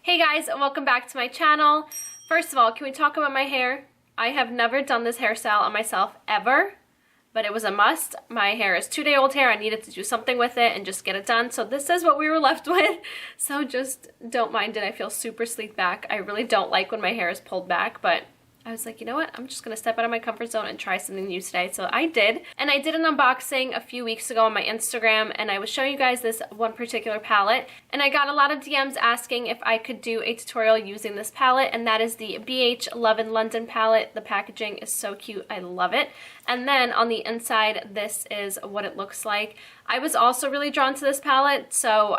Hey guys, and welcome back to my channel. First of all, can we talk about my hair? I have never done this hairstyle on myself ever, but it was a must. My hair is 2-day-old hair. I needed to do something with it and just get it done. So this is what we were left with. So just don't mind it. I feel super sleek back. I really don't like when my hair is pulled back, but I was like, you know what? I'm just gonna step out of my comfort zone and try something new today. So I did. And I did an unboxing a few weeks ago on my Instagram, and I was showing you guys this one particular palette. And I got a lot of DMs asking if I could do a tutorial using this palette, and that is the BH Love in London palette. The packaging is so cute. I love it. And then on the inside, this is what it looks like. I was also really drawn to this palette, so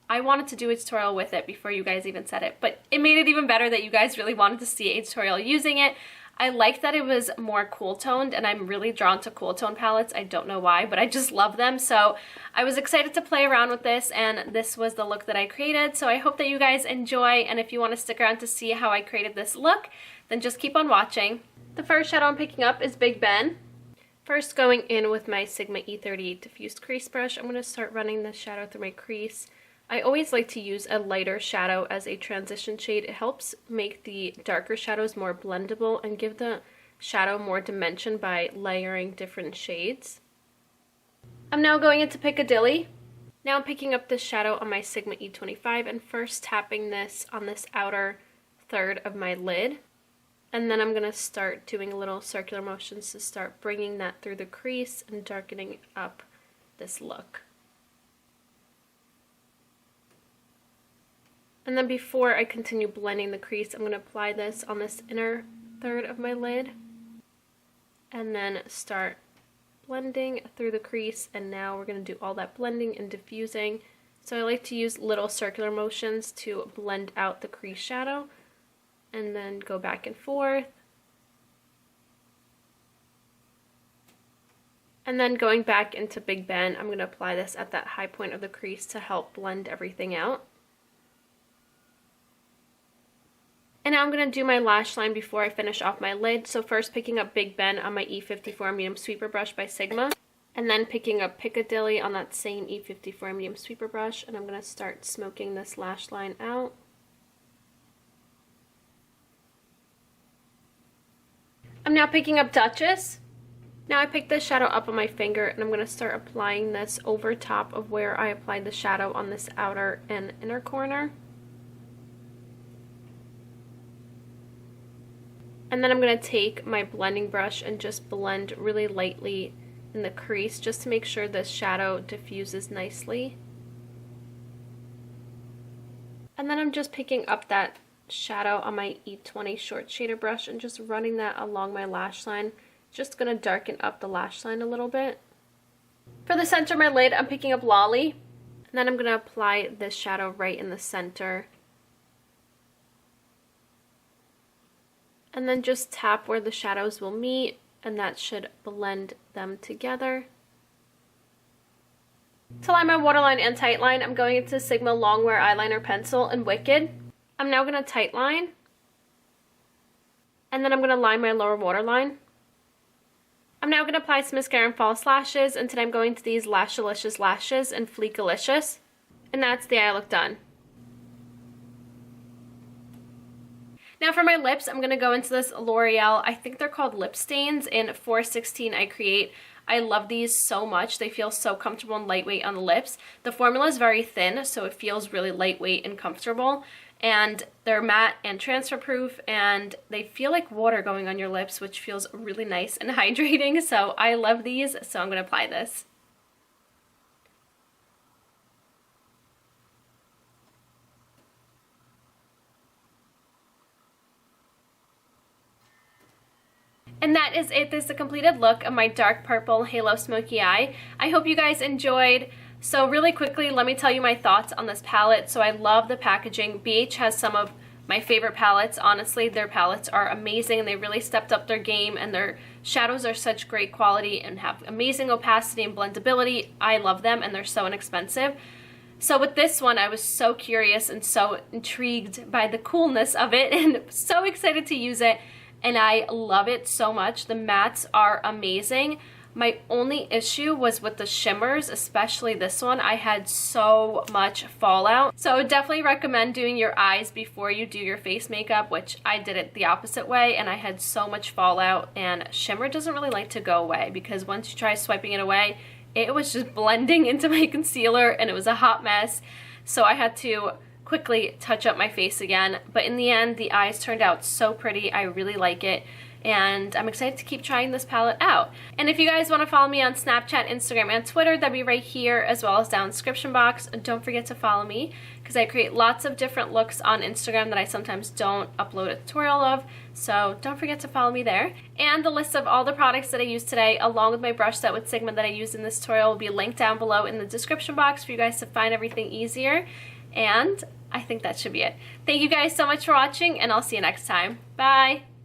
I wanted to do a tutorial with it before you guys even said it, but it made it even better that you guys really wanted to see a tutorial using it. I like that it was more cool toned, and I'm really drawn to cool tone palettes. I don't know why, but I just love them. So I was excited to play around with this, and this was the look that I created. So I hope that you guys enjoy, and if you want to stick around to see how I created this look, then just keep on watching. The first shadow I'm picking up is Big Ben. First, going in with my Sigma E38 diffused crease brush, I'm going to start running this shadow through my crease. I always like to use a lighter shadow as a transition shade. It helps make the darker shadows more blendable and give the shadow more dimension by layering different shades. I'm now going into Piccadilly. Now I'm picking up this shadow on my Sigma E25 and first tapping this on this outer third of my lid. And then I'm going to start doing little circular motions to start bringing that through the crease and darkening up this look. And then before I continue blending the crease, I'm going to apply this on this inner third of my lid. And then start blending through the crease. And now we're going to do all that blending and diffusing. So I like to use little circular motions to blend out the crease shadow. And then go back and forth. And then going back into Big Ben, I'm going to apply this at that high point of the crease to help blend everything out. And now I'm going to do my lash line before I finish off my lid. So first picking up Big Ben on my E54 medium sweeper brush by Sigma. And then picking up Piccadilly on that same E54 medium sweeper brush. And I'm going to start smoking this lash line out. I'm now picking up Duchess. Now I picked this shadow up on my finger, and I'm going to start applying this over top of where I applied the shadow on this outer and inner corner. And then I'm going to take my blending brush and just blend really lightly in the crease just to make sure this shadow diffuses nicely. And then I'm just picking up that shadow on my E20 short shader brush and just running that along my lash line. Just going to darken up the lash line a little bit. For the center of my lid, I'm picking up Lolly. And then I'm going to apply this shadow right in the center. And then just tap where the shadows will meet, and that should blend them together. To line my waterline and tightline, I'm going into Sigma Longwear Eyeliner Pencil in Wicked. I'm now going to tightline. And then I'm going to line my lower waterline. I'm now going to apply some mascara and false lashes, and today I'm going to these Lashalicious Lashes in Fleekalicious. And that's the eye look done. Now for my lips, I'm going to go into this L'Oreal, I think they're called Lip Stains in 416 I Create. I love these so much. They feel so comfortable and lightweight on the lips. The formula is very thin, so it feels really lightweight and comfortable. And they're matte and transfer proof, and they feel like water going on your lips, which feels really nice and hydrating. So I love these, so I'm going to apply this. And that is it. This is the completed look of my dark purple halo smoky eye. I hope you guys enjoyed. So really quickly, let me tell you my thoughts on this palette. So I love the packaging. BH has some of my favorite palettes. Honestly, their palettes are amazing, and they really stepped up their game, and their shadows are such great quality and have amazing opacity and blendability. I love them, and they're so inexpensive. So with this one, I was so curious and so intrigued by the coolness of it and so excited to use it. And I love it so much. The mattes are amazing. My only issue was with the shimmers, especially this one. I had so much fallout. So I would definitely recommend doing your eyes before you do your face makeup, which I did it the opposite way, and I had so much fallout, and shimmer doesn't really like to go away because once you try swiping it away, it was just blending into my concealer and it was a hot mess. So I had to quickly touch up my face again, but in the end the eyes turned out so pretty. I really like it, and I'm excited to keep trying this palette out. And if you guys want to follow me on Snapchat, Instagram, and Twitter, that'll be right here as well as down in the description box. Don't forget to follow me because I create lots of different looks on Instagram that I sometimes don't upload a tutorial of, so don't forget to follow me there. And the list of all the products that I used today, along with my brush set with Sigma that I used in this tutorial, will be linked down below in the description box for you guys to find everything easier. And I think that should be it. Thank you guys so much for watching, and I'll see you next time. Bye!